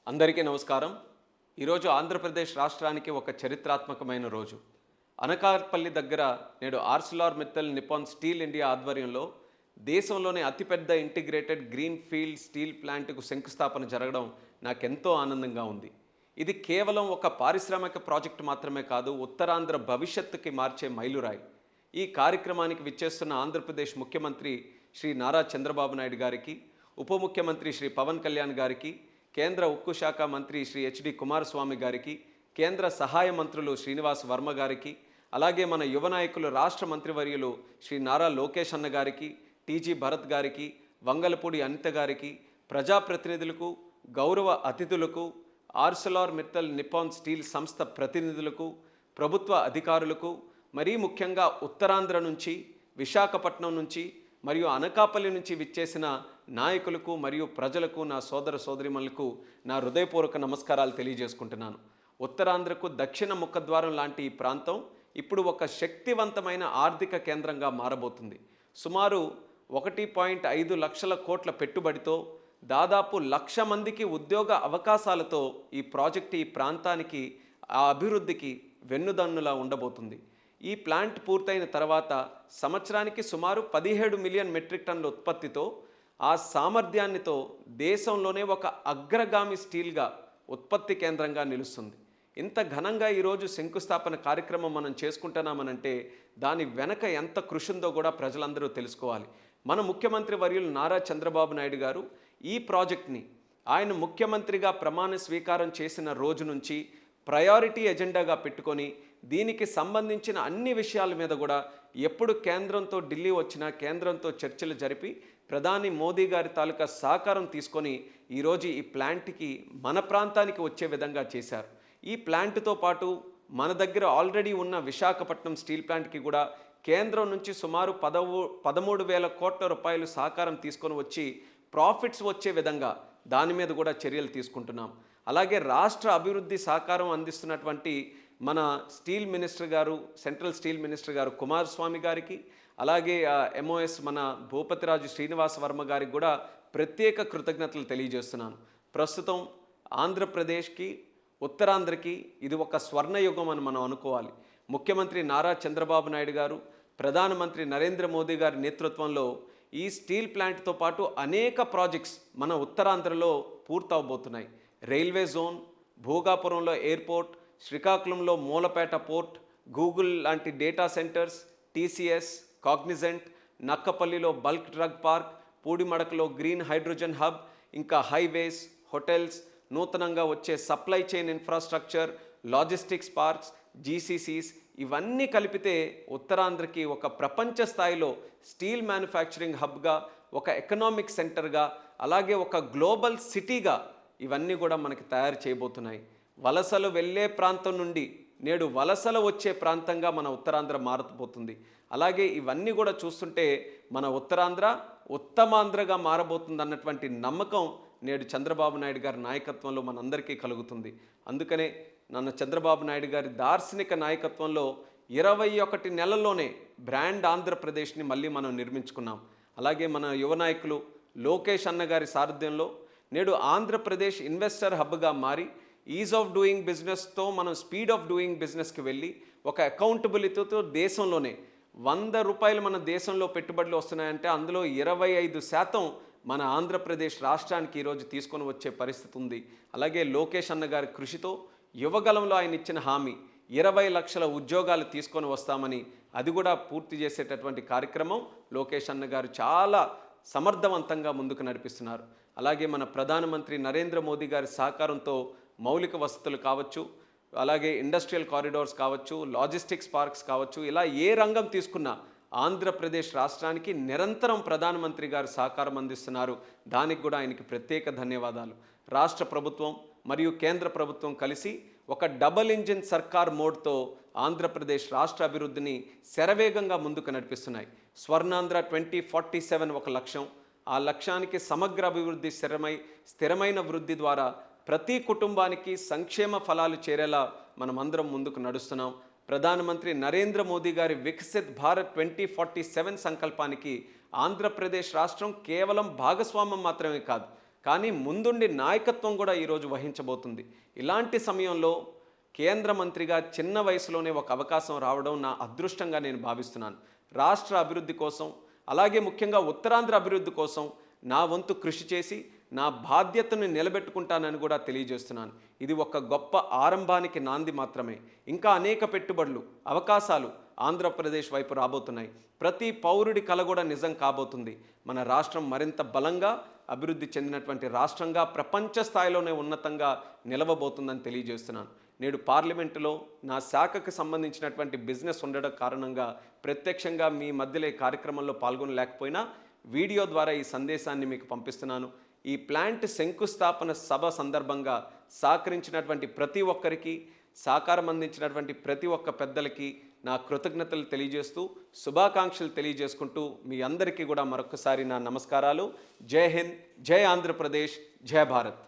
అందరికీ నమస్కారం. ఈరోజు ఆంధ్రప్రదేశ్ రాష్ట్రానికి ఒక చరిత్రాత్మకమైన రోజు. అనకాపల్లి దగ్గర నేడు Arcelor Mittal Nippon steel India ఆధ్వర్యంలో దేశంలోనే అతిపెద్ద ఇంటిగ్రేటెడ్ గ్రీన్ ఫీల్డ్ స్టీల్ ప్లాంట్కు శంకుస్థాపన జరగడం నాకెంతో ఆనందంగా ఉంది. ఇది కేవలం ఒక పారిశ్రామిక ప్రాజెక్టు మాత్రమే కాదు, ఉత్తరాంధ్ర భవిష్యత్తుకి మార్చే మైలురాయి. ఈ కార్యక్రమానికి విచ్చేస్తున్న ఆంధ్రప్రదేశ్ ముఖ్యమంత్రి శ్రీ నారా చంద్రబాబు నాయుడు గారికి, ఉప ముఖ్యమంత్రి శ్రీ పవన్ కళ్యాణ్ గారికి, కేంద్ర ఉక్కు శాఖ మంత్రి శ్రీ హెచ్డి కుమారస్వామి గారికి, కేంద్ర సహాయ మంత్రులు శ్రీనివాస్ వర్మ గారికి, అలాగే మన యువ నాయకులు రాష్ట్ర మంత్రివర్యులు శ్రీ నారా లోకేష్ అన్న గారికి, టీజీ భరత్ గారికి, వంగలపూడి అనిత గారికి, ప్రజాప్రతినిధులకు, గౌరవ అతిథులకు, ఆర్సిలార్ మిత్తల్ నిపాన్ స్టీల్ సంస్థ ప్రతినిధులకు, ప్రభుత్వ అధికారులకు, మరీ ముఖ్యంగా ఉత్తరాంధ్ర నుంచి, విశాఖపట్నం నుంచి మరియు అనకాపల్లి నుంచి విచ్చేసిన నాయకులకు మరియు ప్రజలకు, నా సోదర సోదరిమణులకు నా హృదయపూర్వక నమస్కారాలు తెలియజేసుకుంటున్నాను. ఉత్తరాంధ్రకు దక్షిణ ముఖద్వారం లాంటి ఈ ప్రాంతం ఇప్పుడు ఒక శక్తివంతమైన ఆర్థిక కేంద్రంగా మారబోతుంది. సుమారు 1.5 లక్షల కోట్ల పెట్టుబడితో దాదాపు 1,00,000 మందికి ఉద్యోగ అవకాశాలతో ఈ ప్రాజెక్టు ఈ ప్రాంతానికి, ఆ అభివృద్ధికి వెన్నుదన్నులా ఉండబోతుంది. ఈ ప్లాంట్ పూర్తయిన తర్వాత సంవత్సరానికి సుమారు 17 మిలియన్ మెట్రిక్ టన్నుల ఉత్పత్తితో, ఆ సామర్థ్యాన్నితో దేశంలోనే ఒక అగ్రగామి స్టీల్గా ఉత్పత్తి కేంద్రంగా నిలుస్తుంది. ఇంత ఘనంగా ఈరోజు శంకుస్థాపన కార్యక్రమం మనం చేసుకుంటున్నామనంటే దాని వెనక ఎంత కృషి ఉందో కూడా ప్రజలందరూ తెలుసుకోవాలి. మన ముఖ్యమంత్రి వర్యులు నారా చంద్రబాబు నాయుడు గారు ఈ ప్రాజెక్ట్ని ఆయన ముఖ్యమంత్రిగా ప్రమాణ స్వీకారం చేసిన రోజు నుంచి ప్రయారిటీ ఎజెండాగా పెట్టుకొని దీనికి సంబంధించిన అన్ని విషయాల మీద కూడా ఎప్పుడు కేంద్రంతో ఢిల్లీ వచ్చినా కేంద్రంతో చర్చలు జరిపి ప్రధాని మోదీ గారి తాలూకా సహకారం తీసుకొని ఈరోజు ఈ ప్లాంట్కి, మన ప్రాంతానికి వచ్చే విధంగా చేశారు. ఈ ప్లాంట్తో పాటు మన దగ్గర ఆల్రెడీ ఉన్న విశాఖపట్నం స్టీల్ ప్లాంట్కి కూడా కేంద్రం నుంచి సుమారు 13,000 కోట్ల రూపాయలు సహకారం తీసుకొని వచ్చి ప్రాఫిట్స్ వచ్చే విధంగా దాని మీద కూడా చర్యలు తీసుకుంటున్నాం. అలాగే రాష్ట్ర అభివృద్ధి సహకారం అందిస్తున్నటువంటి మన స్టీల్ మినిస్టర్ గారు, సెంట్రల్ స్టీల్ మినిస్టర్ గారు కుమారస్వామి గారికి, అలాగే ఎంఓఎస్ మన భూపతిరాజు శ్రీనివాస్ వర్మ గారికి కూడా ప్రత్యేక కృతజ్ఞతలు తెలియజేస్తున్నాను. ప్రస్తుతం ఆంధ్రప్రదేశ్కి, ఉత్తరాంధ్రకి ఇది ఒక స్వర్ణయుగం అని మనం అనుకోవాలి. ముఖ్యమంత్రి నారా చంద్రబాబు నాయుడు గారు, ప్రధానమంత్రి నరేంద్ర మోదీ గారి నేతృత్వంలో ఈ స్టీల్ ప్లాంట్తో పాటు అనేక ప్రాజెక్ట్స్ మన ఉత్తరాంధ్రలో పూర్తవబోతున్నాయి. రైల్వే జోన్, భోగాపురంలో ఎయిర్పోర్ట్, శ్రీకాకుళంలో మూలపేట పోర్ట్, గూగుల్ లాంటి డేటా సెంటర్స్, టీసీఎస్, కాగ్నిజెంట్, నక్కపల్లిలో బల్క్ డ్రగ్ పార్క్, పూడిమడకలో గ్రీన్ హైడ్రోజన్ హబ్, ఇంకా హైవేస్, హోటల్స్, నూతనంగా వచ్చే supply chain infrastructure, logistics parks, GCCs, ఇవన్నీ కలిపితే ఉత్తరాంధ్రకి ఒక ప్రపంచ స్థాయిలో స్టీల్ మ్యానుఫ్యాక్చరింగ్ హబ్గా, ఒక ఎకనామిక్ సెంటర్గా, అలాగే ఒక గ్లోబల్ సిటీగా ఇవన్నీ కూడా మనకి తయారు చేయబోతున్నాయి. వలసలు వెళ్ళే ప్రాంతం నుండి నేడు వలసలు వచ్చే ప్రాంతంగా మన ఉత్తరాంధ్ర మారబోతుంది. అలాగే ఇవన్నీ కూడా చూస్తుంటే మన ఉత్తరాంధ్ర ఉత్తమాంధ్రగా మారబోతుంది అన్నటువంటి నమ్మకం నేడు చంద్రబాబు నాయుడు గారి నాయకత్వంలో మనందరికీ కలుగుతుంది. అందుకనే నన్ను చంద్రబాబు నాయుడు గారి దార్శనిక నాయకత్వంలో 21 నెలల్లోనే బ్రాండ్ ఆంధ్రప్రదేశ్ని మళ్ళీ మనం నిర్మించుకున్నాం. అలాగే మన యువ నాయకులు లోకేష్ అన్న గారి సారథ్యంలో నేడు ఆంధ్రప్రదేశ్ ఇన్వెస్టర్ హబ్గా మారి ఈజ్ ఆఫ్ డూయింగ్ బిజినెస్తో మనం స్పీడ్ ఆఫ్ డూయింగ్ బిజినెస్కి వెళ్ళి ఒక అకౌంటబిలిటీతో దేశంలోనే 100 రూపాయలు మన దేశంలో పెట్టుబడులు వస్తున్నాయంటే అందులో 25% మన ఆంధ్రప్రదేశ్ రాష్ట్రానికి ఈరోజు తీసుకొని వచ్చే పరిస్థితి ఉంది. అలాగే లోకేష్ అన్న గారి కృషితో యువగలంలో ఆయన ఇచ్చిన హామీ 20 లక్షల ఉద్యోగాలు తీసుకొని వస్తామని, అది కూడా పూర్తి చేసేటటువంటి కార్యక్రమం లోకేష్ అన్న గారు చాలా సమర్థవంతంగా ముందుకు నడిపిస్తున్నారు. అలాగే మన ప్రధానమంత్రి నరేంద్ర మోదీ గారి సహకారంతో మౌలిక వసతులు కావచ్చు, అలాగే ఇండస్ట్రియల్ కారిడార్స్ కావచ్చు, లాజిస్టిక్స్ పార్క్స్ కావచ్చు, ఇలా ఏ రంగం తీసుకున్నా ఆంధ్రప్రదేశ్ రాష్ట్రానికి నిరంతరం ప్రధానమంత్రి గారు సహకారం అందిస్తున్నారు. దానికి కూడా ఆయనకి ప్రత్యేక ధన్యవాదాలు. రాష్ట్ర ప్రభుత్వం మరియు కేంద్ర ప్రభుత్వం కలిసి ఒక డబల్ ఇంజిన్ సర్కార్ మోడ్తో ఆంధ్రప్రదేశ్ రాష్ట్ర అభివృద్ధిని శరవేగంగా ముందుకు నడిపిస్తున్నాయి. స్వర్ణాంధ్ర 2047 ఒక లక్ష్యం. ఆ లక్ష్యానికి సమగ్ర అభివృద్ధి, స్థిరమైన వృద్ధి ద్వారా ప్రతి కుటుంబానికి సంక్షేమ ఫలాలు చేరేలా మనమందరం ముందుకు నడుస్తున్నాం. ప్రధానమంత్రి నరేంద్ర మోదీ గారి వికసిత్ భారత్ 2047 సంకల్పానికి ఆంధ్రప్రదేశ్ రాష్ట్రం కేవలం భాగస్వామ్యం మాత్రమే కాదు, కానీ ముందుండి నాయకత్వం కూడా ఈరోజు వహించబోతుంది. ఇలాంటి సమయంలో కేంద్ర మంత్రిగా చిన్న వయసులోనే ఒక అవకాశం రావడం నా అదృష్టంగా నేను భావిస్తున్నాను. రాష్ట్ర అభివృద్ధి కోసం, అలాగే ముఖ్యంగా ఉత్తరాంధ్ర అభివృద్ధి కోసం నా వంతు కృషి చేసి నా బాధ్యతను నిలబెట్టుకుంటానని కూడా తెలియజేస్తున్నాను. ఇది ఒక గొప్ప ఆరంభానికి నాంది మాత్రమే. ఇంకా అనేక పెట్టుబడులు, అవకాశాలు ఆంధ్రప్రదేశ్ వైపు రాబోతున్నాయి. ప్రతి పౌరుడి కల కూడా నిజం కాబోతుంది. మన రాష్ట్రం మరింత బలంగా అభివృద్ధి చెందినటువంటి రాష్ట్రంగా ప్రపంచ స్థాయిలోనే ఉన్నతంగా నిలవబోతుందని తెలియజేస్తున్నాను. నేడు పార్లమెంటులో నా శాఖకు సంబంధించినటువంటి బిజినెస్ ఉండడం కారణంగా ప్రత్యక్షంగా మీ మధ్యలో ఈ కార్యక్రమంలో పాల్గొనలేకపోయినా వీడియో ద్వారా ఈ సందేశాన్ని మీకు పంపిస్తున్నాను. ఈ ప్లాంట్ శంకుస్థాపన సభ సందర్భంగా సహకరించినటువంటి ప్రతి ఒక్కరికి, సహకారం అందించినటువంటి ప్రతి ఒక్క పెద్దలకి నా కృతజ్ఞతలు తెలియజేస్తూ, శుభాకాంక్షలు తెలియజేసుకుంటూ మీ అందరికీ కూడా మరొకసారి నా నమస్కారాలు. జై హింద్, జై ఆంధ్రప్రదేశ్, జై భారత్.